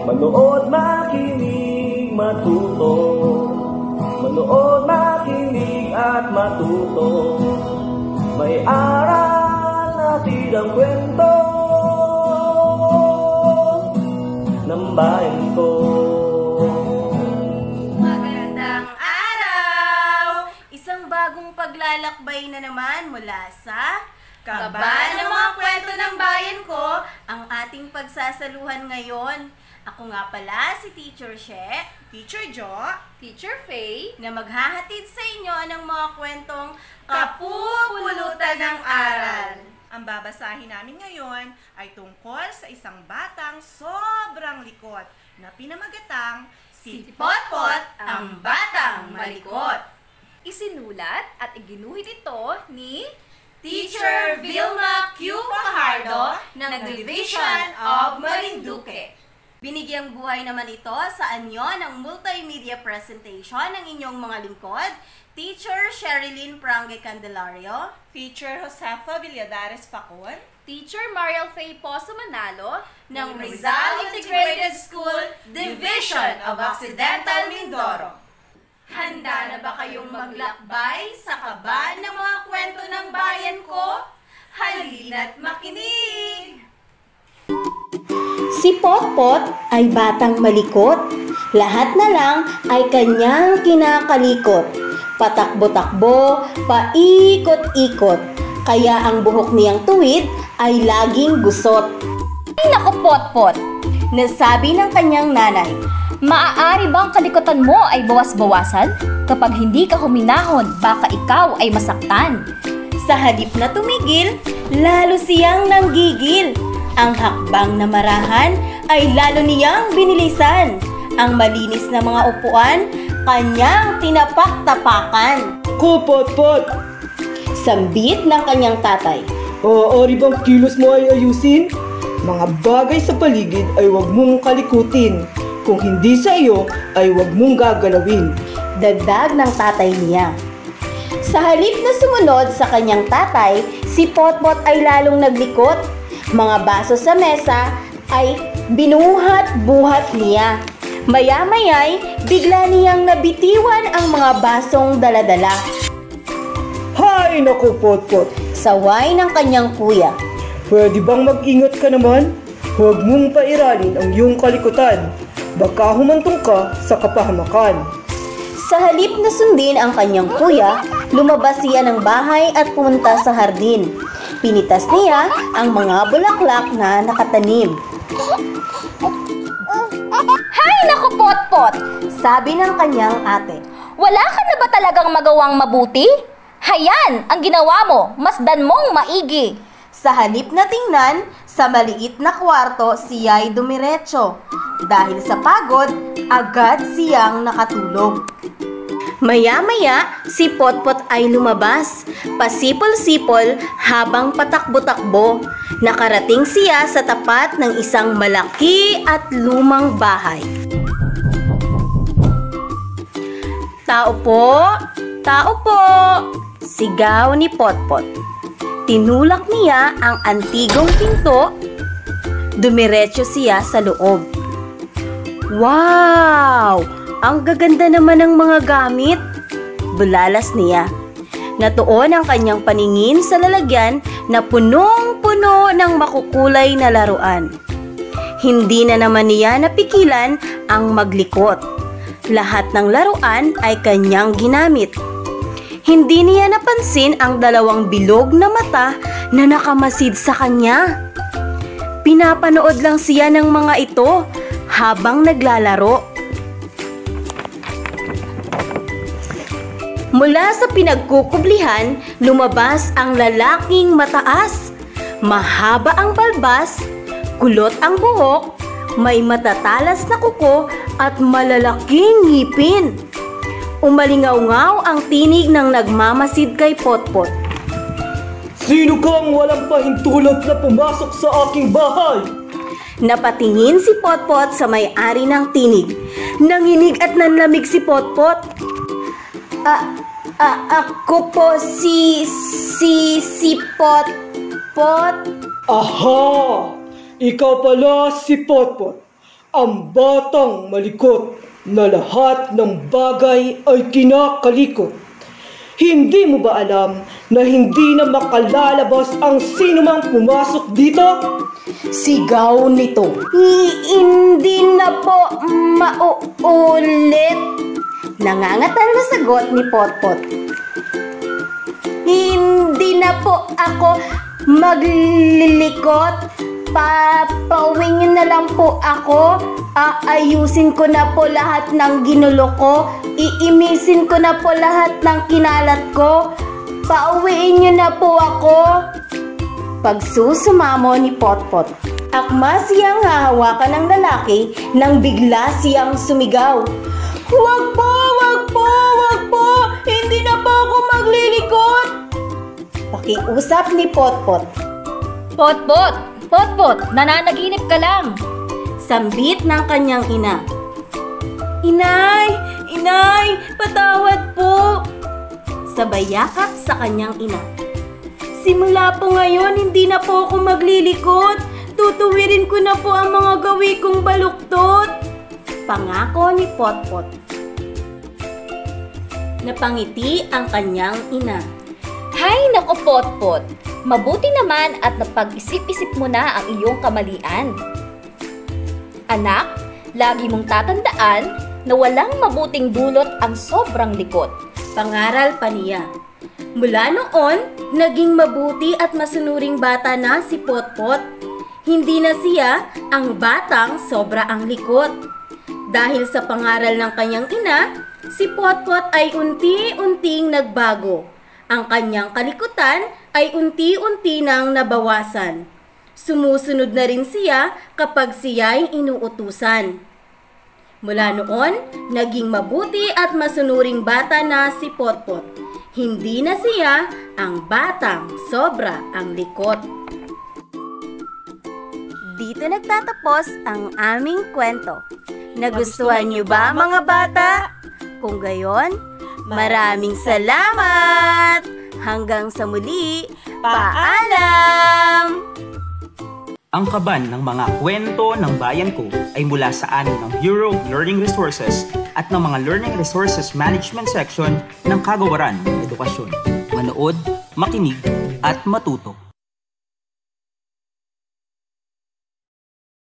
Manood, makinig, matuto. Manood, makinig at matuto. May aral natin ang kwento ng bayan ko. Magandang araw! Isang bagong paglalakbay na naman mula sa Kaba ng mga kwento ng bayan ko, ang ating pagsasaluhan ngayon. Ako nga pala si Teacher She, Teacher Jo, Teacher Faye, na maghahatid sa inyo ng mga kwentong kapupulutan ng aral. Ang babasahin namin ngayon ay tungkol sa isang batang sobrang likot na pinamagatang Si Potpot, ang Batang Malikot. Isinulat at iginuhit ito ni Teacher Vilma Q. Fajardo ng Division of Marinduque. Binigyang buhay naman ito sa anyo ng multimedia presentation ng inyong mga lingkod, Teacher Sherilyn Prange Candelario, Teacher Josefa Villadares Facon, Teacher Mariel Faye Pozo Manalo ng Rizal Integrated School, Division of Occidental Mindoro. Handa na ba kayong maglakbay sa kaba ng mga kwento ng bayan ko? Halina't makinig! Si Potpot ay batang malikot. Lahat na lang ay kanyang kinakalikot. Patakbo-takbo, paikot-ikot. Kaya ang buhok niyang tuwid ay laging gusot. Ay naku Potpot! Nasabi ng kanyang nanay, Maaari bang kalikutan mo ay bawas-bawasan? Kapag hindi ka huminahon, baka ikaw ay masaktan. sa halip na tumigil, lalo siyang nanggigil. Ang hakbang na marahan ay lalo niyang binilisan. Ang malinis na mga upuan, kanyang tinapak-tapakan. Ko, Potpot! Sambit ng kanyang tatay. Maaari bang kilos mo ay ayusin? Mga bagay sa paligid ay huwag mong kalikutin. Kung hindi sa iyo, ay huwag mong gagalawin. Dagdag ng tatay niya. Sa halip na sumunod sa kanyang tatay, si Potpot ay lalong naglikot. Mga baso sa mesa ay binuhat-buhat niya. Maya-maya'y bigla niyang nabitiwan ang mga basong daladala. Hay naku, Potpot! Saway ng kanyang kuya. Pwede bang mag-ingat ka naman? Huwag mong pairalin ang iyong kalikutan. Baka humantong ka sa kapahamakan. Sa halip na sundin ang kanyang kuya, lumabas siya ng bahay at pumunta sa hardin. Pinitas niya ang mga bulaklak na nakatanim. Hay naku Potpot! Sabi ng kanyang ate. Wala ka na ba talagang magawang mabuti? Hayan, ang ginawa mo, masdan mong maigi. Sa halip na tingnan, sa maliit na kwarto siya'y dumiretso. Dahil sa pagod, agad siyang nakatulog. Maya-maya, si Potpot ay lumabas. Pasipol-sipol habang patakbo-takbo. Nakarating siya sa tapat ng isang malaki at lumang bahay. Tao po! Tao po! Sigaw ni Potpot. Tinulak niya ang antigong pinto. Dumiretso siya sa loob. Wow! Ang gaganda naman ng mga gamit. Bulalas niya. Natuon ang kanyang paningin sa lalagyan na punong-puno ng makukulay na laruan. Hindi na naman niya napigilan ang maglikot. Lahat ng laruan ay kanyang ginamit. Hindi niya napansin ang dalawang bilog na mata na nakamasid sa kanya. Pinapanood lang siya ng mga ito habang naglalaro. Mula sa pinagkukublihan, lumabas ang lalaking mataas. Mahaba ang balbas, kulot ang buhok, may matatalas na kuko at malalaking ngipin. Umalingaw-ngaw ang tinig ng nagmamasid kay Potpot. Sino kang walang pahintulot na pumasok sa aking bahay? Napatingin si Potpot sa may-ari ng tinig. Nanginig at nanlamig si Potpot. Ako po si Potpot. Aha! Ikaw pala si Potpot, ang batang malikot na lahat ng bagay ay kinakalikot. Hindi mo ba alam na hindi na makalalabas ang sinumang pumasok dito? Sigaw nito. Hindi na po mauulit. Nangangatal na sagot ni Potpot. Hindi na po ako maglilikot. Papauwing niyo na lang po ako. Aayusin ko na po lahat ng ginulo ko. Iimisin ko na po lahat ng kinalat ko. Pauwiin niyo na po ako. Pagsusumamo ni Potpot. Akma siyang hahawakan ng lalaki nang bigla siyang sumigaw. Huwag po! Huwag po! Huwag po! Hindi na po ako maglilikot! Pakiusap ni Potpot. Potpot! Potpot! Nananaginip ka lang! Sambit ng kanyang ina. Inay! Inay! Patawad po! Sabay yakap sa kanyang ina. Simula po ngayon, hindi na po ako maglilikot. Tutuwirin ko na po ang mga gawi kong baluktot. Pangako ni Potpot. Napangiti ang kanyang ina. Hay naku Potpot! Mabuti naman at napag-isip-isip mo na ang iyong kamalian. Anak, lagi mong tatandaan na walang mabuting dulot ang sobrang likot. Pangaral pa niya. Mula noon, naging mabuti at masunuring bata na si Potpot. Hindi na siya ang batang sobra ang likot. Dahil sa pangaral ng kanyang ina, si Potpot ay unti-unting nagbago. Ang kanyang kalikutan ay unti-unti nang nabawasan. Sumusunod na rin siya kapag siya'y inuutusan. Mula noon, naging mabuti at masunuring bata na si Potpot. Hindi na siya ang batang sobra ang likot. Dito nagtatapos ang aming kwento. Nagustuhan niyo ba mga bata? Kung gayon, maraming salamat! Hanggang sa muli, paalam! Ang kaban ng mga kwento ng bayan ko ay mula sa amin ng Bureau of Learning Resources at ng mga Learning Resources Management Section ng Kagawaran ng Edukasyon. Manood, makinig, at matuto.